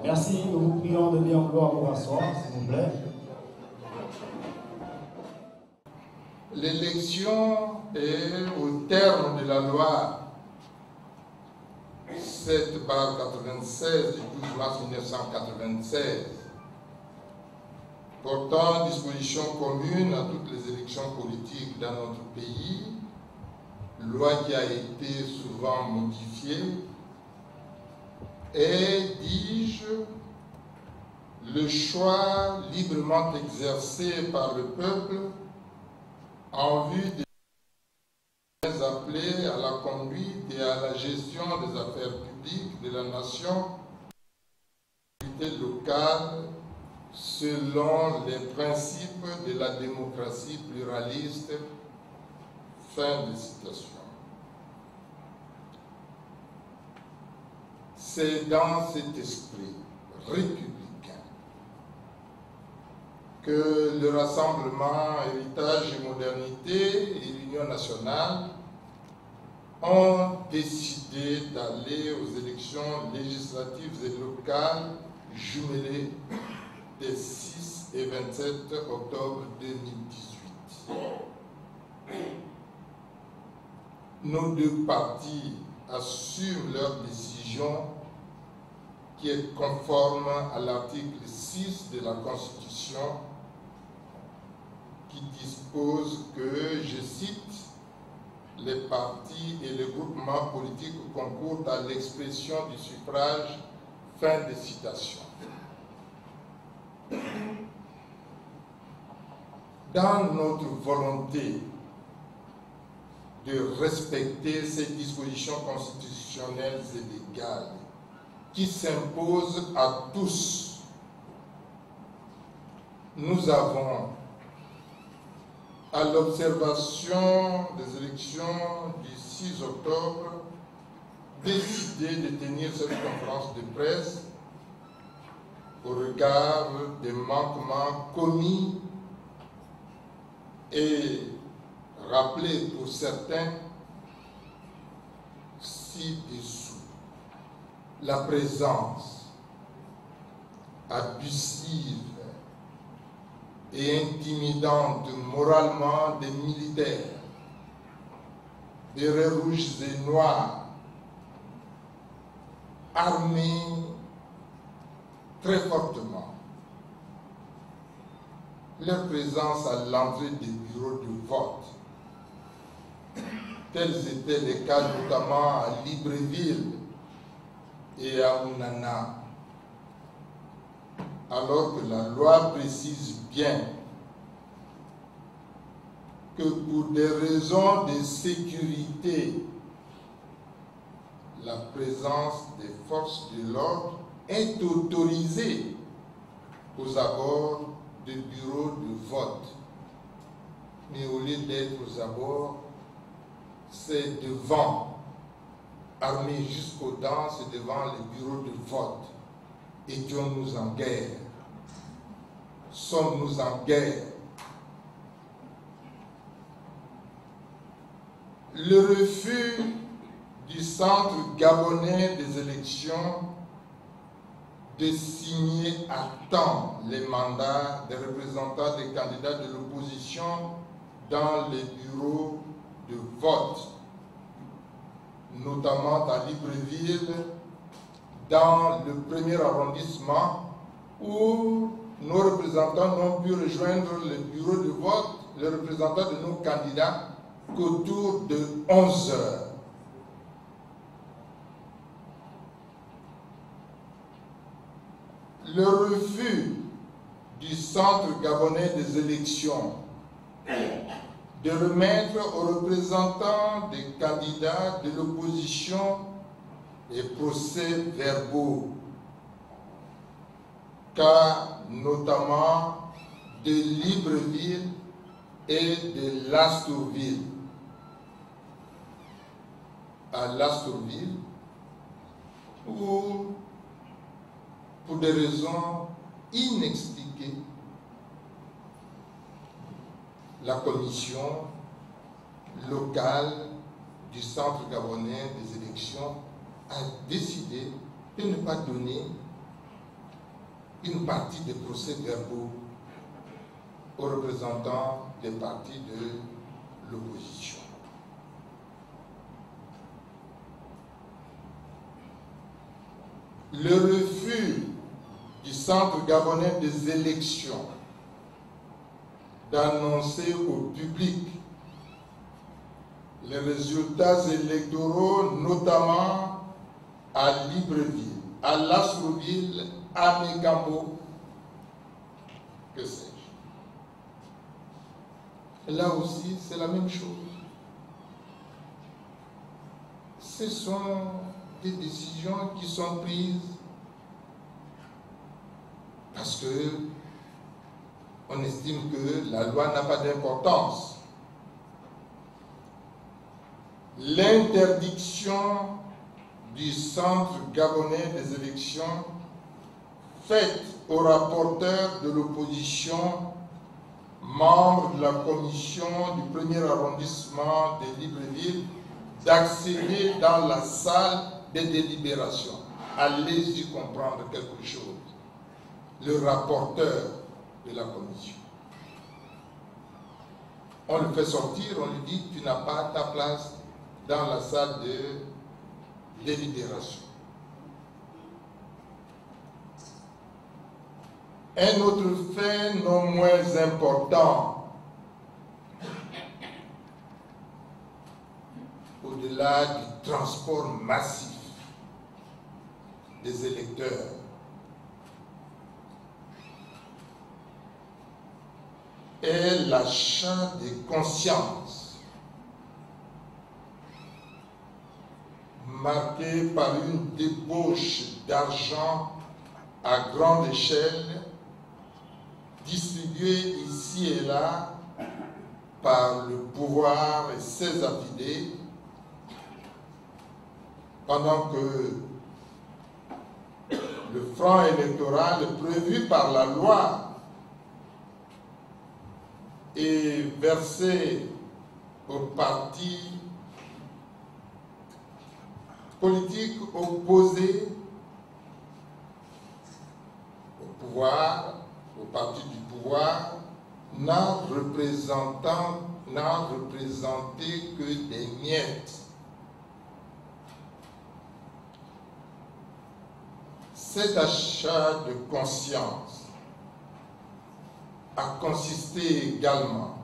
Merci, nous vous prions de bien vouloir vous rasseoir, s'il vous plaît. L'élection est au terme de la loi 7/96 du 12 mars 1996 portant dispositions communes à toutes les élections politiques dans notre pays, loi qui a été souvent modifiée, est, dis-je, le choix librement exercé par le peuple en vue des appelés à la conduite et à la gestion des affaires publiques de la nation locale selon les principes de la démocratie pluraliste. Fin de citation. C'est dans cet esprit républicain que le Rassemblement Héritage et Modernité et l'Union nationale ont décidé d'aller aux élections législatives et locales jumelées des 6 et 27 octobre 2018. Nos deux partis assument leur décision qui est conforme à l'article 6 de la Constitution qui dispose que, je cite, les partis et les groupements politiques concourent à l'expression du suffrage. Fin de citation. Dans notre volonté de respecter ces dispositions constitutionnelles et légales qui s'imposent à tous, nous avons, à l'observation des élections du 6 octobre, décidé de tenir cette conférence de presse au regard des manquements commis et rappelés pour certains ci-dessous. La présence abusive et intimidante moralement des militaires, des raies rouges et noirs, armés très fortement. Leur présence à l'entrée des bureaux de vote, tels étaient les cas notamment à Libreville et à Ounana, alors que la loi précise bien que pour des raisons de sécurité, la présence des forces de l'ordre est autorisée aux abords des bureaux de vote. Mais au lieu d'être aux abords, c'est devant, armés jusqu'aux dents, c'est devant les bureaux de vote. Étions-nous en guerre? Sommes-nous en guerre? Le refus du Centre gabonais des élections de signer à temps les mandats des représentants des candidats de l'opposition dans les bureaux de vote, notamment à Libreville, dans le premier arrondissement, où nos représentants n'ont pu rejoindre le bureau de vote, les représentants de nos candidats, qu'autour de 11 heures. Le refus du Centre gabonais des élections de remettre aux représentants des candidats de l'opposition les procès-verbaux, cas notamment de Libreville et de Lastourville. À Lastourville, où, pour des raisons inexpliquées, la commission locale du Centre gabonais des élections a décidé de ne pas donner une partie des procès-verbaux aux représentants des partis de l'opposition. Le refus du Centre gabonais des élections d'annoncer au public les résultats électoraux, notamment à Libreville, à Lasroville, à Mégambo, que sais-je. Là aussi, c'est la même chose. Ce sont des décisions qui sont prises parce que on estime que la loi n'a pas d'importance. L'interdiction du Centre gabonais des élections faite au rapporteur de l'opposition, membre de la commission du premier arrondissement de Libreville, d'accéder dans la salle des délibérations. Allez-y comprendre quelque chose. Le rapporteur de la commission. On le fait sortir, on lui dit tu n'as pas ta place dans la salle de délibération. Un autre fait non moins important, au-delà du transport massif des électeurs, est l'achat des consciences, marqué par une débauche d'argent à grande échelle, distribuée ici et là par le pouvoir et ses affidés, pendant que le franc électoral prévu par la loi et versé aux partis politiques opposés au pouvoir, au parti du pouvoir, n'a représenté que des miettes. Cet achat de conscience a consisté également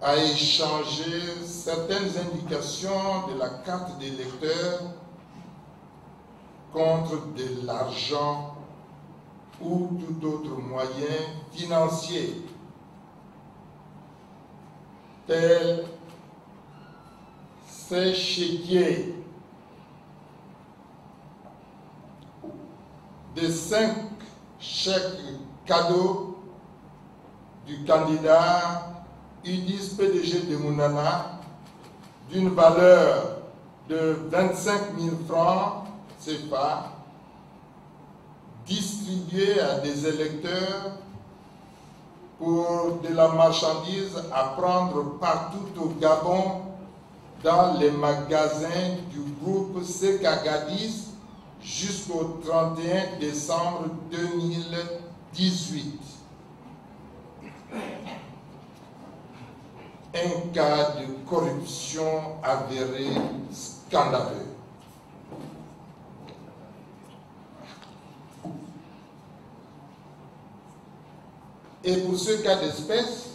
à échanger certaines indications de la carte d'électeur contre de l'argent ou tout autre moyen financier, tel ces chéquiers de 5 chèques cadeaux du candidat UDIS PDG de Mounana d'une valeur de 25 000 francs CFA distribués à des électeurs pour de la marchandise à prendre partout au Gabon dans les magasins du groupe Sekagadis jusqu'au 31 décembre 2018. Un cas de corruption avéré scandaleux. Et pour ce cas d'espèce,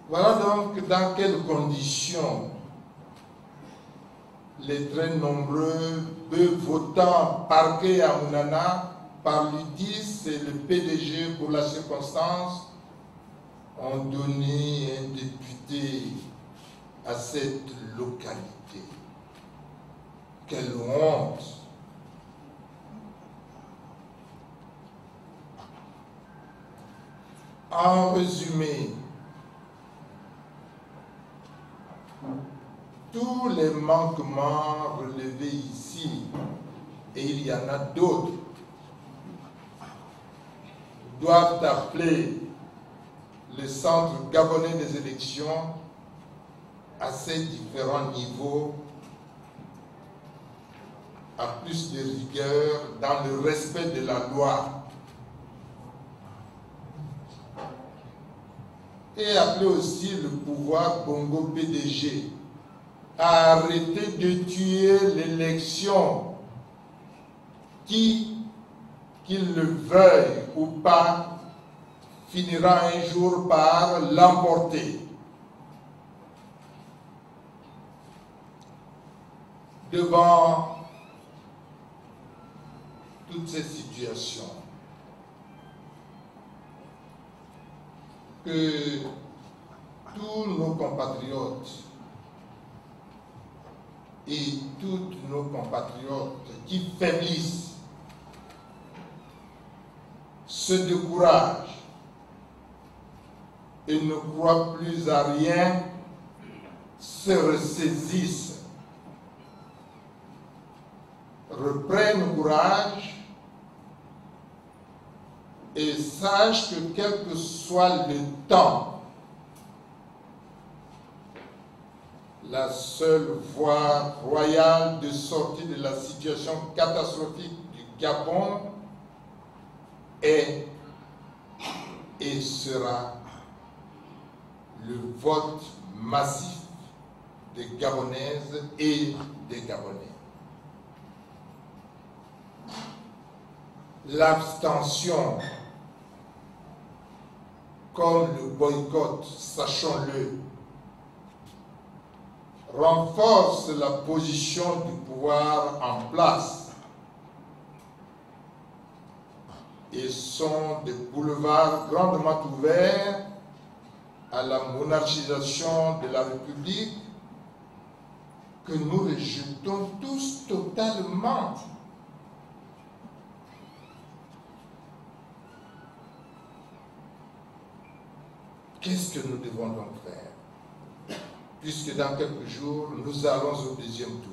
voilà donc dans quelles conditions les très nombreux votants parqués à Mounana par l'UDIS et le PDG pour la circonstance ont donné un député à cette localité. Quelle honte! En résumé, tous les manquements relevés ici, et il y en a d'autres, doivent appeler le Centre gabonais des élections à ces différents niveaux à plus de rigueur dans le respect de la loi. Et appeler aussi le pouvoir Bongo PDG à arrêter de tuer l'élection qui, qu'il le veuille ou pas, finira un jour par l'emporter. Devant toutes ces situations, que tous nos compatriotes et toutes nos compatriotes qui faiblissent, se découragent et ne croient plus à rien, se ressaisissent, reprennent courage et sachent que quel que soit le temps, la seule voie royale de sortie de la situation catastrophique du Gabon est et sera le vote massif des Gabonaises et des Gabonais. L'abstention, comme le boycott, sachons-le, renforce la position du pouvoir en place et sont des boulevards grandement ouverts à la monarchisation de la République que nous rejetons tous totalement. Qu'est-ce que nous devons donc faire? Puisque dans quelques jours, nous allons au deuxième tour.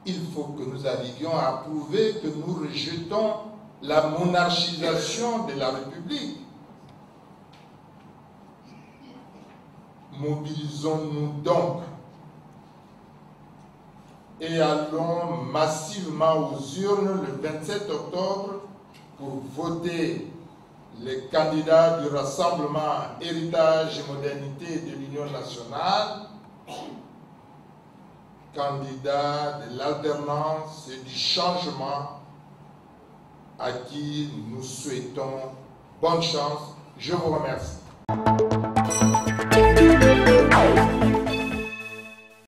Il faut que nous arrivions à prouver que nous rejetons la monarchisation de la République. Mobilisons-nous donc et allons massivement aux urnes le 27 octobre pour voter les candidats du Rassemblement Héritage et Modernité de l'Union nationale, candidats de l'alternance et du changement à qui nous souhaitons bonne chance. Je vous remercie.